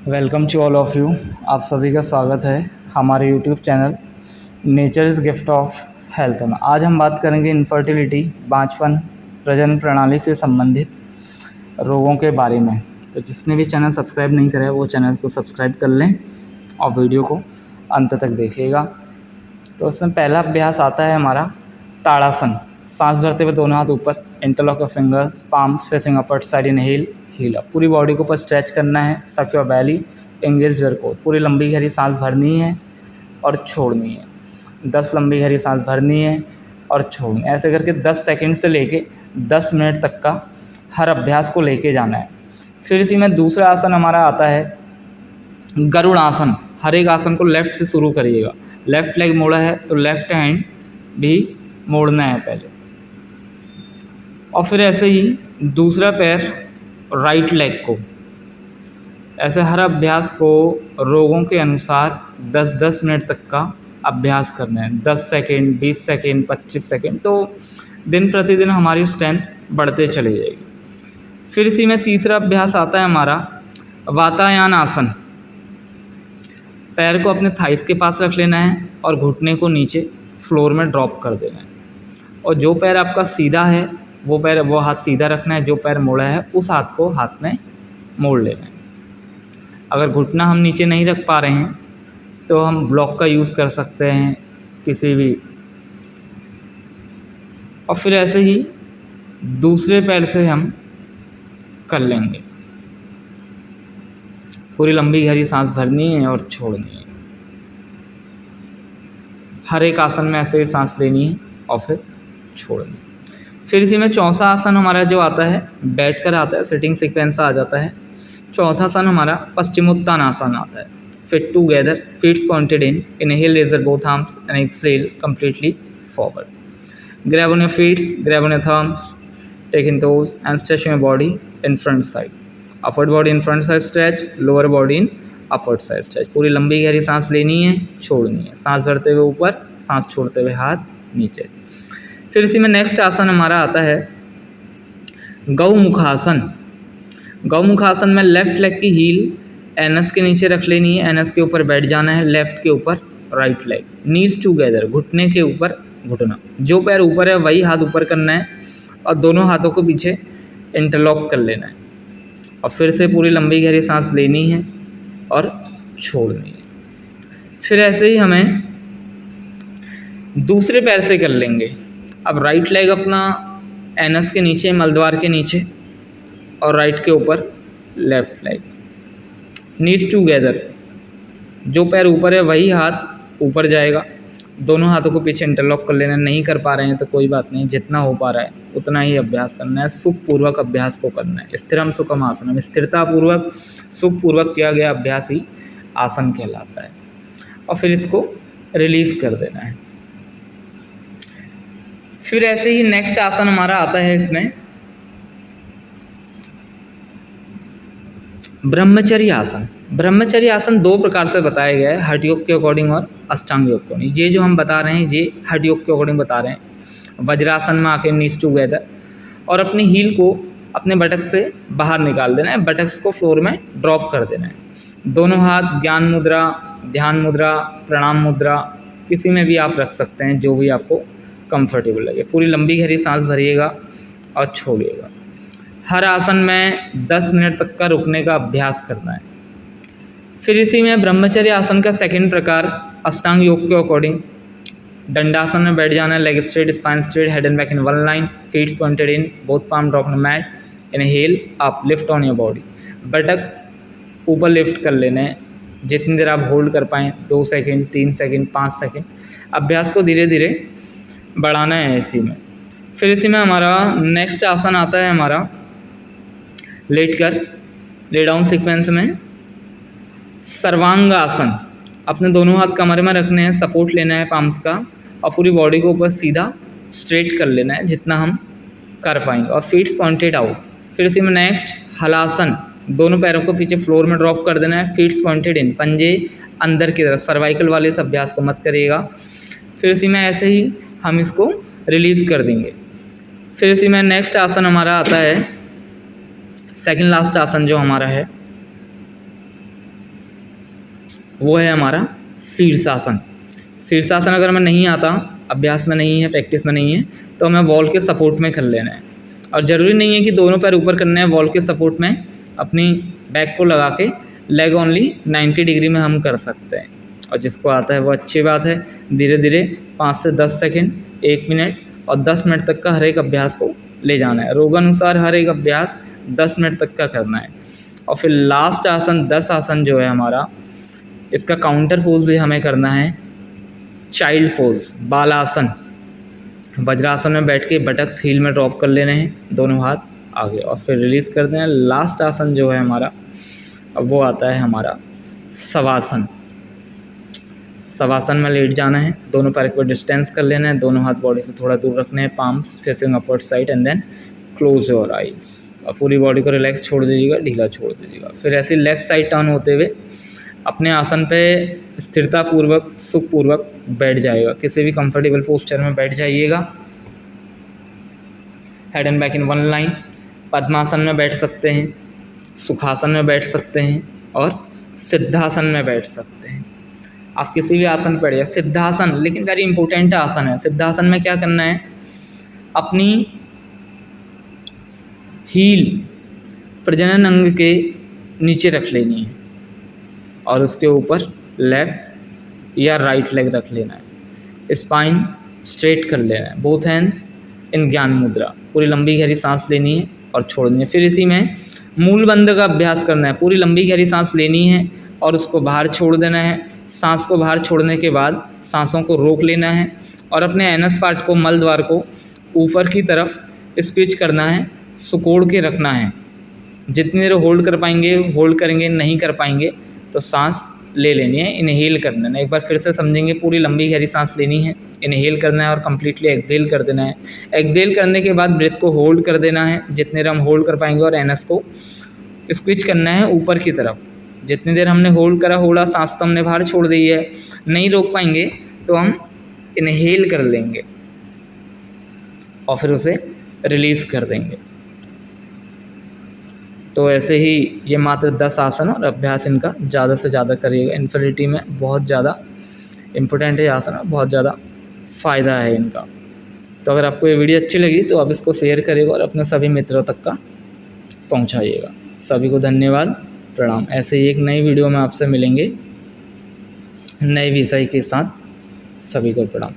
Welcome to all of you. आप सभी का स्वागत है हमारे YouTube channel nature is gift of health में। आज हम बात करेंगे इनफर्टिलिटी, बांझपन, प्रजनन प्रणाली से संबंधित रोगों के बारे में। तो जिसने भी चैनल सब्सक्राइब नहीं करा है वो चैनल को सब्सक्राइब कर लें और वीडियो को अंत तक देखिएगा। तो उसमें पहला अभ्यास आता है हमारा ताड़ासन। सांस भरते हुए दोनों हाथ ऊपर, interlock of fingers, palms facing upward side, inhale, heel up. पूरी बॉडी को ऊपर स्ट्रेच करना है, suck your belly, engage your core. पूरी लंबी गहरी सांस भरनी है और छोड़नी है। 10 लंबी गहरी सांस भरनी है और छोड़नी है। ऐसे करके 10 सेकंड से लेके 10 मिनट तक का हर अभ्यास को लेके जाना है। फिर इसी में दूसरा आसन हमारा आता है गरुड़ आसन। हर एक आसन को लेफ़्ट से शुरू करिएगा। लेफ़्ट लेग मोड़ा है तो लेफ़्ट हैंड भी मोड़ना है पहले, और फिर ऐसे ही दूसरा पैर राइट लेग को। ऐसे हर अभ्यास को रोगों के अनुसार 10-10 मिनट तक का अभ्यास करना है। 10 सेकेंड, 20 सेकेंड, 25 सेकेंड, तो दिन प्रतिदिन हमारी स्ट्रेंथ बढ़ते चली जाएगी। फिर इसी में तीसरा अभ्यास आता है हमारा वातायन आसन। पैर को अपने थाइस के पास रख लेना है और घुटने को नीचे फ्लोर में ड्रॉप कर देना है। और जो पैर आपका सीधा है वो हाथ सीधा रखना है। जो पैर मोड़ा है उस हाथ को हाथ में मोड़ लेना है। अगर घुटना हम नीचे नहीं रख पा रहे हैं तो हम ब्लॉक का यूज़ कर सकते हैं किसी भी। और फिर ऐसे ही दूसरे पैर से हम कर लेंगे। पूरी लंबी गहरी सांस भरनी है और छोड़नी है। हर एक आसन में ऐसे ही सांस लेनी है और फिर छोड़नी है। फिर इसी में चौथा आसन हमारा जो आता है बैठ कर आता है, सिटिंग सीक्वेंस आ जाता है। चौथा आसन हमारा पश्चिमोत्तान आसन आता है। Feet together, feets pointed in, inhale raise both arms and exhale completely forward. Grab on your feets, grab on your thumbs, take in toes and stretch your body in front side. Upward body in front side stretch, lower body in upward side stretch. पूरी लंबी गहरी सांस लेनी है, छोड़नी है। सांस भरते हुए ऊपर, सांस छोड़ते हुए हाथ नीचे। फिर इसी में नेक्स्ट आसन हमारा आता है गौमुखासन। गौमुखासन में लेफ्ट लेग की हील एनस के नीचे रख लेनी है, एनस के ऊपर बैठ जाना है, लेफ्ट के ऊपर राइट लेग, नीज टूगेदर, घुटने के ऊपर घुटना। जो पैर ऊपर है वही हाथ ऊपर करना है और दोनों हाथों को पीछे इंटरलॉक कर लेना है। और फिर से पूरी लंबी गहरी सांस लेनी है और छोड़नी है। फिर ऐसे ही हमें दूसरे पैर से कर लेंगे। अब राइट लेग अपना एनस के नीचे, मलद्वार के नीचे, और राइट के ऊपर लेफ्ट लेग, नीज टूगेदर। जो पैर ऊपर है वही हाथ ऊपर जाएगा। दोनों हाथों को पीछे इंटरलॉक कर लेना। नहीं कर पा रहे हैं तो कोई बात नहीं, जितना हो पा रहा है उतना ही अभ्यास करना है। सुखपूर्वक अभ्यास को करना है। स्थिरम सुखम आसनम, स्थिरतापूर्वक सुखपूर्वक किया गया अभ्यास ही आसन कहलाता है। और फिर इसको रिलीज़ कर देना है। फिर ऐसे ही नेक्स्ट आसन हमारा आता है इसमें ब्रह्मचर्य आसन। ब्रह्मचर्य आसन दो प्रकार से बताया गया है, हठ योग के अकॉर्डिंग और अष्टांग योग के अकॉर्डिंग। ये जो हम बता रहे हैं ये हठ योग के अकॉर्डिंग बता रहे हैं। वज्रासन में आके नीज टूगेदर और अपनी हील को अपने बटक से बाहर निकाल देना है, बटक्स को फ्लोर में ड्रॉप कर देना है। दोनों हाथ ज्ञान मुद्रा, ध्यान मुद्रा, प्रणाम मुद्रा, किसी में भी आप रख सकते हैं जो भी आपको कंफर्टेबल लगे। पूरी लंबी गहरी सांस भरिएगा और छोड़िएगा। हर आसन में 10 मिनट तक का रुकने का अभ्यास करना है। फिर इसी में ब्रह्मचर्य आसन का सेकंड प्रकार अष्टांग योग के अकॉर्डिंग दंडासन में बैठ जाना है। Leg straight, spine straight, head and back in one line, feets pointed in, both palm drop on mat, inhale up, lift on your body. Buttocks ऊपर लिफ्ट कर लेने हैं। जितनी देर आप होल्ड कर पाएँ, 2 सेकेंड, 3 सेकेंड, 5 सेकेंड। अभ्यास को धीरे धीरे बढ़ाना है इसी में। फिर इसी में हमारा नेक्स्ट आसन आता है हमारा लेट कर, ले डाउन सीक्वेंस में सर्वांग आसन। अपने दोनों हाथ कमर में रखने हैं, सपोर्ट लेना है पाम्स का, और पूरी बॉडी को ऊपर सीधा स्ट्रेट कर लेना है जितना हम कर पाएंगे, और फीट्स पॉइंटेड आउट। फिर इसी में नेक्स्ट हलासन। दोनों पैरों को पीछे फ्लोर में ड्रॉप कर देना है, फीट्स पॉइंटेड इन, पंजे अंदर की तरफ। सर्वाइकल वाले इस अभ्यास को मत करिएगा। फिर इसी में ऐसे ही हम इसको रिलीज़ कर देंगे। फिर इसी में नेक्स्ट आसन हमारा आता है सेकंड लास्ट आसन जो हमारा है वो है हमारा शीर्षासन। शीर्षासन अगर हमें नहीं आता, अभ्यास में नहीं है, प्रैक्टिस में नहीं है, तो हमें वॉल के सपोर्ट में कर लेना है। और ज़रूरी नहीं है कि दोनों पैर ऊपर करने हैं, वॉल के सपोर्ट में अपनी बैक को लगा के लेग ओनली 90 डिग्री में हम कर सकते हैं। और जिसको आता है वो अच्छी बात है। धीरे धीरे 5 से 10 सेकंड, 1 मिनट और 10 मिनट तक का हर एक अभ्यास को ले जाना है। रोगानुसार हर एक अभ्यास 10 मिनट तक का करना है। और फिर लास्ट आसन 10 आसन जो है हमारा, इसका काउंटर पोज भी हमें करना है, चाइल्ड पोज, बालासन। वज्रासन में बैठ के बटक्स हील में ड्रॉप कर लेने हैं, दोनों हाथ आगे, और फिर रिलीज़ कर देना है। लास्ट आसन जो है हमारा, अब वो आता है हमारा शवासन। शवासन में लेट जाना है, दोनों पैर को डिस्टेंस कर लेना है, दोनों हाथ बॉडी से थोड़ा दूर रखने हैं, palms facing upward side and then close your eyes. और पूरी बॉडी को रिलैक्स छोड़ दीजिएगा, ढीला छोड़ दीजिएगा। फिर ऐसे लेफ़्ट साइड टर्न होते हुए अपने आसन पे स्थिरतापूर्वक, सुखपूर्वक बैठ जाएगा। किसी भी कंफर्टेबल पोस्चर में बैठ जाइएगा। Head and back in one line. Padmasana में बैठ सकते हैं, सुखासन में बैठ सकते हैं और सिद्धासन में बैठ सकते हैं। आप किसी भी आसन पर बैठिए। सिद्धासन लेकिन वेरी इंपॉर्टेंट आसन है। सिद्धासन में क्या करना है, अपनी हील प्रजनन अंग के नीचे रख लेनी है और उसके ऊपर लेफ्ट या राइट लेग रख लेना है। स्पाइन स्ट्रेट कर लेना है, बोथ हैंड्स इन ज्ञान मुद्रा। पूरी लंबी गहरी सांस लेनी है और छोड़नी है। फिर इसी में मूल बंध का अभ्यास करना है। पूरी लंबी गहरी सांस लेनी है और उसको बाहर छोड़ देना है। सांस को बाहर छोड़ने के बाद सांसों को रोक लेना है और अपने एनस पार्ट को, मल द्वार को ऊपर की तरफ स्क्विच करना है, सुकोड़ के रखना है। जितनी देर होल्ड कर पाएंगे होल्ड करेंगे, नहीं कर पाएंगे तो सांस ले लेनी है, इनहेल कर देना है। एक बार फिर से समझेंगे, पूरी लंबी गहरी सांस लेनी है, इनहेल करना है और कम्प्लीटली एक्सहेल कर देना है। एक्सहेल करने के बाद ब्रेथ को होल्ड कर देना है जितने देर हम होल्ड कर पाएंगे और एनस को स्क्विच करना है ऊपर की तरफ। जितनी देर हमने होल्ड करा, होल्डा, सांस तो हमने बाहर छोड़ दी है, नहीं रोक पाएंगे तो हम इनहेल कर लेंगे और फिर उसे रिलीज़ कर देंगे। तो ऐसे ही ये मात्र 10 आसन और अभ्यास इनका ज़्यादा से ज़्यादा करिएगा। इन्फिनिटी में बहुत ज़्यादा इम्पोर्टेंट है आसन और बहुत ज़्यादा फ़ायदा है इनका। तो अगर आपको ये वीडियो अच्छी लगी तो आप इसको शेयर करिएगा और अपने सभी मित्रों तक का पहुंचाइएगा। सभी को धन्यवाद, प्रणाम। ऐसे ही एक नई वीडियो में आपसे मिलेंगे नए विषय के साथ। सभी को प्रणाम।